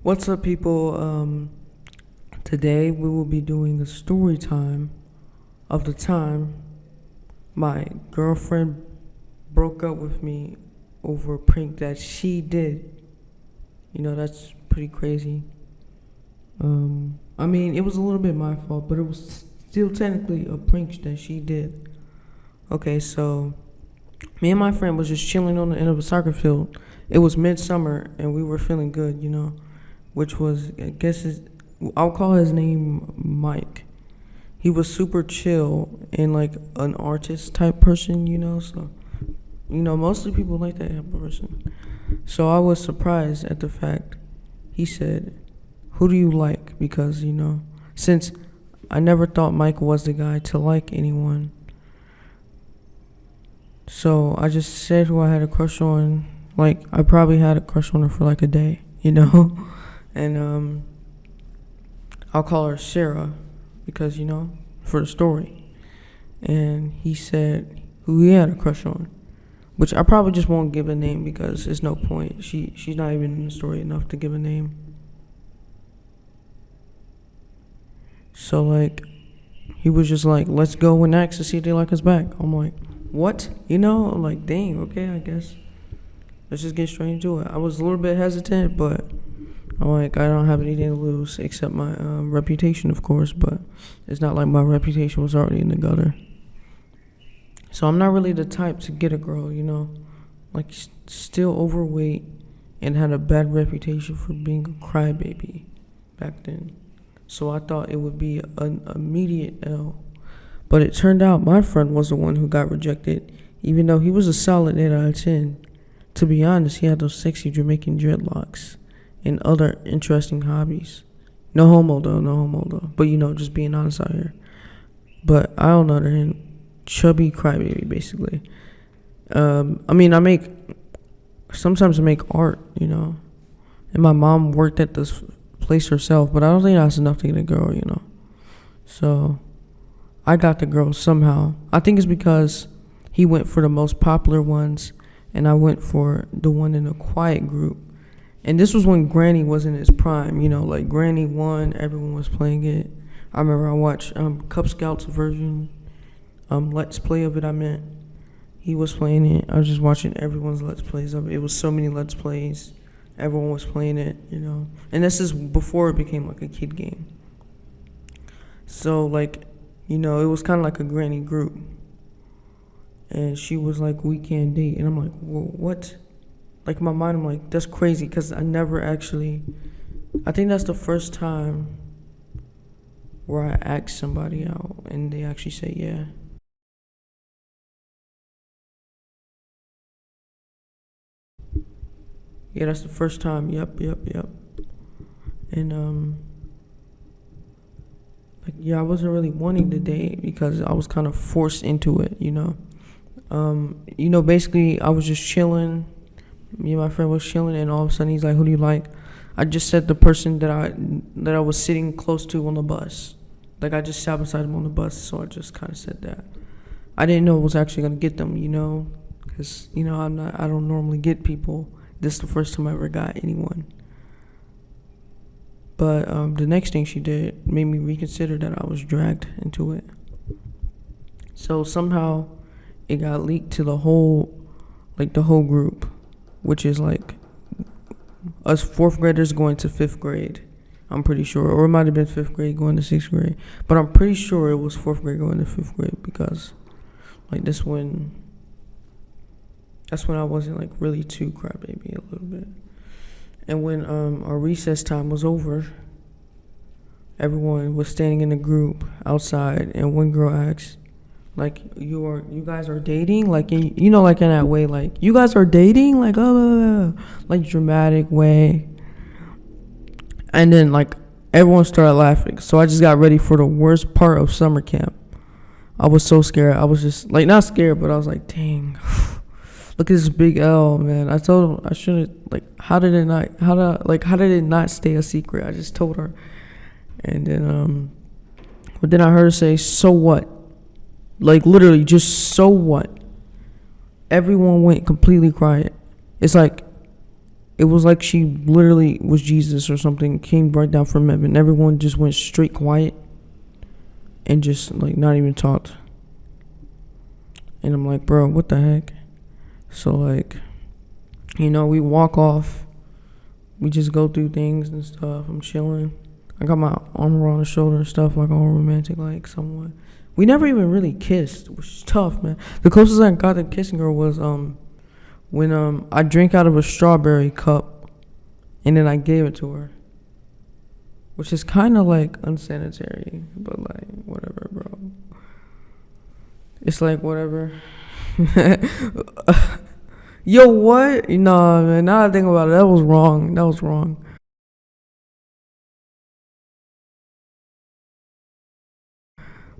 What's up, people? Today we will be doing a story time of the time my girlfriend broke up with me over a prank that she did. That's pretty crazy. It was a little bit my fault, but it was still technically a prank that she did. Okay, so me and my friend was just chilling on the end of a soccer field. It was midsummer, and we were feeling good, which was, I'll call his name Mike. He was super chill and like an artist type person, so, mostly people like that type of person. So I was surprised at the fact he said, "Who do you like?" Because, since I never thought Mike was the guy to like anyone. So I just said who I had a crush on. Like, I probably had a crush on her for like a day, And I'll call her Sarah because, for the story. And he said who he had a crush on, which I probably just won't give a name because there's no point. She's not even in the story enough to give a name. So, like, he was just like, "Let's go and ask to see if they like us back." I'm like, what? I'm like, dang, okay, I guess. Let's just get straight into it. I was a little bit hesitant, but I'm like, I don't have anything to lose except my reputation, of course, but it's not like my reputation was already in the gutter. So I'm not really the type to get a girl, like, still overweight and had a bad reputation for being a crybaby back then. So I thought it would be an immediate L. But it turned out my friend was the one who got rejected, even though he was a solid 8 out of 10. To be honest, he had those sexy Jamaican dreadlocks and other interesting hobbies. No homo though. But just being honest out here. But I, on the other hand, chubby crybaby, basically. Sometimes I make art, And my mom worked at this place herself, but I don't think that's enough to get a girl, So I got the girl somehow. I think it's because he went for the most popular ones, and I went for the one in a quiet group. And this was when Granny was in its prime, like Granny 1, everyone was playing it. I remember I watched Cub Scouts version, Let's Play of it, He was playing it. I was just watching everyone's Let's Plays of it. It was so many Let's Plays. Everyone was playing it, And this is before it became like a kid game. So, like, it was kind of like a Granny group. And she was like, "We can't date." And I'm like, "Well, what?" Like, in my mind, I'm like, that's crazy because I never actually... I think that's the first time where I asked somebody out and they actually say yeah. Yeah, that's the first time. Yep. And, I wasn't really wanting to date because I was kind of forced into it, Basically, I was just chilling. Me and my friend was chilling, and all of a sudden he's like, "Who do you like?" I just said the person that I was sitting close to on the bus. Like, I just sat beside him on the bus, so I just kind of said that. I didn't know it was actually gonna get them, because I don't normally get people. This is the first time I ever got anyone. But the next thing she did made me reconsider that I was dragged into it. So somehow it got leaked to the whole group, which is like us 4th graders going to 5th grade. I'm pretty sure. Or it might have been 5th grade going to 6th grade. But I'm pretty sure it was 4th grade going to 5th grade because, like, that's when I wasn't, like, really too crybaby a little bit. And when our recess time was over, everyone was standing in a group outside, and one girl asked, like, you guys are dating? Like, like in that way, like, you guys are dating? Like, like, dramatic way. And then, like, everyone started laughing. So I just got ready for the worst part of summer camp. I was so scared. I was just, like, not scared, but I was like, dang. Look at this big L, man. I told him I shouldn't, like, how did it not stay a secret? I just told her. And then, but then I heard her say, "So what?" Like, literally, just so what? Everyone went completely quiet. It's like it was like she literally was Jesus or something, came right down from heaven. Everyone just went straight quiet and just like not even talked. And I'm like, bro, what the heck? So like, we walk off. We just go through things and stuff. I'm chilling. I got my arm around her shoulder and stuff, like all romantic, like somewhat. We never even really kissed, which is tough, man. The closest I got to kissing her was when I drank out of a strawberry cup and then I gave it to her. Which is kind of like unsanitary, but like whatever, bro. It's like whatever. Yo, what? No, man. Now I think about it, that was wrong. That was wrong.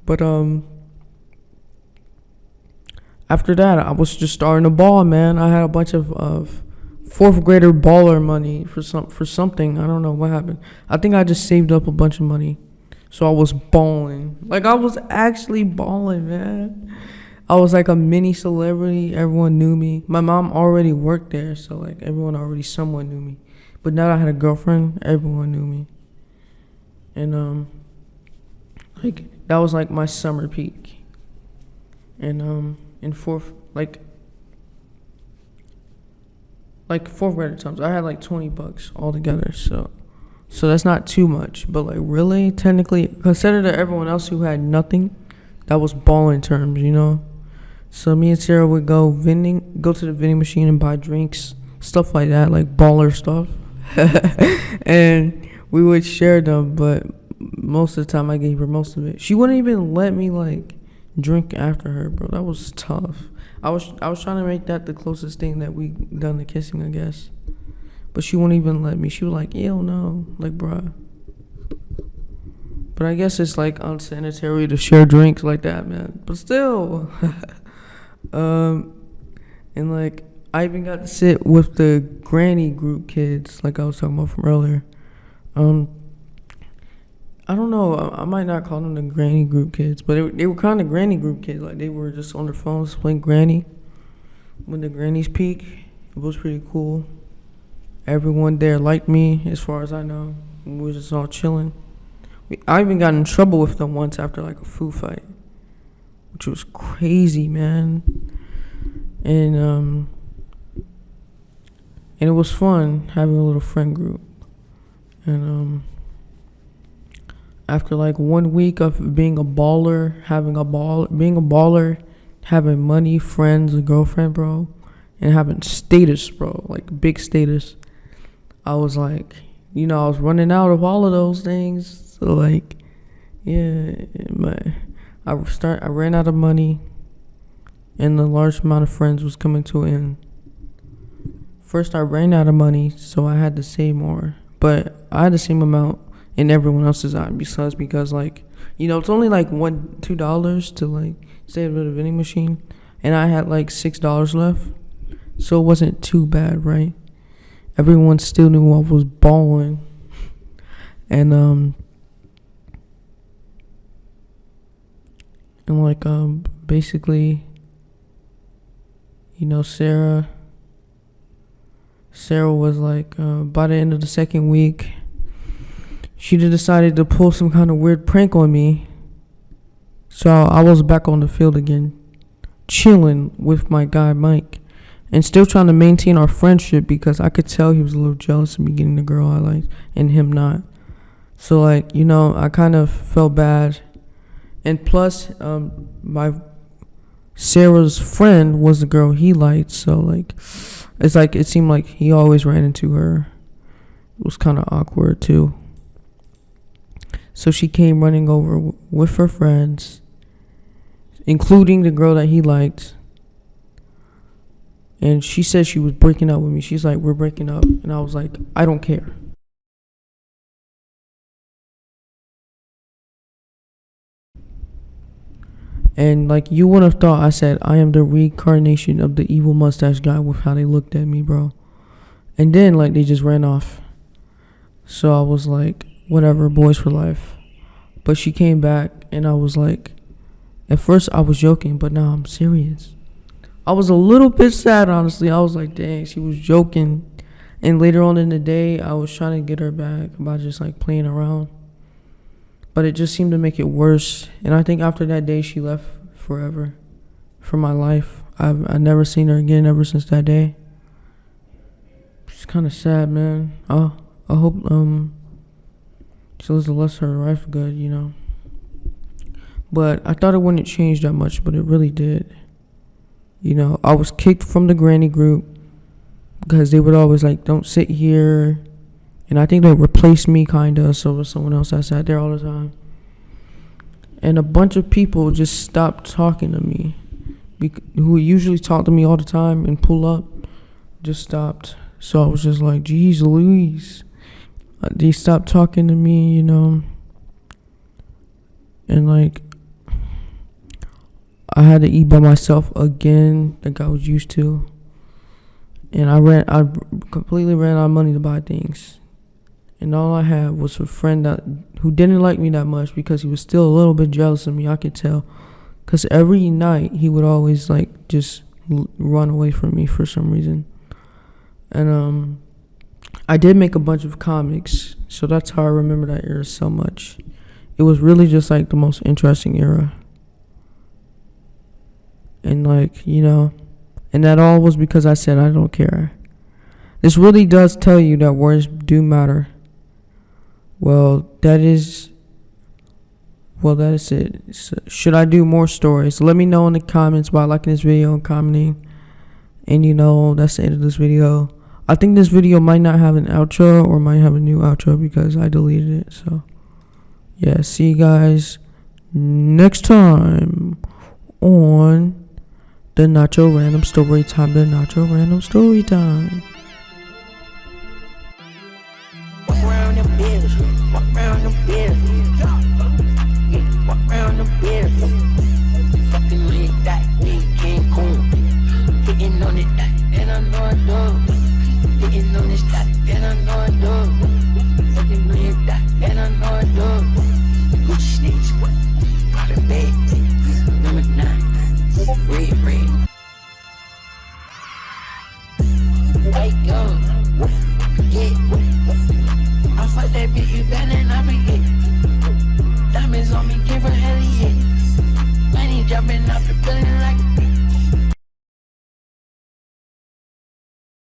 But after that, I was just starting to ball, man. I had a bunch of fourth grader baller money for something. I don't know what happened. I think I just saved up a bunch of money, so I was balling. Like I was actually balling, man. I was like a mini celebrity. Everyone knew me. My mom already worked there, so like everyone already somewhat knew me. But now that I had a girlfriend, everyone knew me. And like that was like my summer peak. And in fourth grader times, I had like $20 altogether. So that's not too much, but like really, technically, consider that everyone else who had nothing, that was balling terms. So me and Sarah would go to the vending machine and buy drinks, stuff like that, like baller stuff. And we would share them, but most of the time I gave her most of it. She wouldn't even let me like drink after her, bro. That was tough. I was trying to make that the closest thing that we done to kissing, I guess. But she wouldn't even let me. She was like, ew, no. Like, bruh. But I guess it's like unsanitary to share drinks like that, man. But still. And like I even got to sit with the granny group kids, like I was talking about from earlier. I don't know, I might not call them the granny group kids, but they were kind of granny group kids. Like they were just on their phones playing granny. When the grannies peak, it was pretty cool. Everyone there liked me, as far as I know. We were just all chilling. I even got in trouble with them once after like a food fight, which was crazy, man. And it was fun having a little friend group. And after like 1 week of being a baller, having money, friends, a girlfriend, bro, and having status, bro, like big status, I was like, I was running out of all of those things. So like, yeah, I ran out of money, and the large amount of friends was coming to an end. First, I ran out of money, so I had to save more, but I had the same amount in everyone else's eye, because like, it's only like $2 to like stay at the vending machine, and I had like $6 left, so it wasn't too bad, right? Everyone still knew I was balling. And like basically, Sarah was like, by the end of the second week, she decided to pull some kind of weird prank on me. So I was back on the field again, chilling with my guy Mike, and still trying to maintain our friendship, because I could tell he was a little jealous of me getting the girl I liked and him not. So like, I kind of felt bad. And plus, my Sarah's friend was the girl he liked, so like, it seemed like he always ran into her. It was kind of awkward too. So she came running over with her friends, including the girl that he liked. And she said she was breaking up with me. She's like, we're breaking up. And I was like, I don't care. And like, you would have thought I said, I am the reincarnation of the evil mustache guy, with how they looked at me, bro. And then like, they just ran off. So I was like, whatever, boys for life. But she came back, and I was like, at first I was joking, but now I'm serious. I was a little bit sad, honestly. I was like, dang, she was joking. And later on in the day, I was trying to get her back by just like playing around. But it just seemed to make it worse. And I think after that day, she left forever from my life. I've never seen her again ever since that day. It's kind of sad, man. I hope she lives the rest of her life good, you know. But I thought it wouldn't change that much, but it really did. You know, I was kicked from the granny group because they would always like, don't sit here. And I think they replaced me kind of, so it was someone else that sat there all the time. And a bunch of people just stopped talking to me, who usually talk to me all the time and pull up, just stopped. So I was just like, geez Louise. They stopped talking to me, you know. And like, I had to eat by myself again, like I was used to. And I completely ran out of money to buy things. And all I had was a friend who didn't like me that much because he was still a little bit jealous of me, I could tell. Because every night he would always like just run away from me for some reason. And I did make a bunch of comics, so that's how I remember that era so much. It was really just like the most interesting era. And like, you know, and that all was because I said I don't care. This really does tell you that words do matter. Well, that is it. So, should I do more stories? Let me know in the comments by liking this video and commenting. And you know, that's the end of this video. I think this video might not have an outro or might have a new outro because I deleted it. So, yeah, see you guys next time on the Nacho Random Story Time. The Nacho Random Story Time. Walk around the business, walk around the business, yeah, walk around the business. Fucking on it, that we can't cool. Hitting on it, that, and I know I do. Hitting on this, that, and I know I do. Fucking on it, that, and I know I do. Gucci sneaks, what? Prada bag, number 9, red. White gold, yeah. I fuck that bitch, you better than I forget. Diamonds on me, give her hell yeah. Money jumping out the building.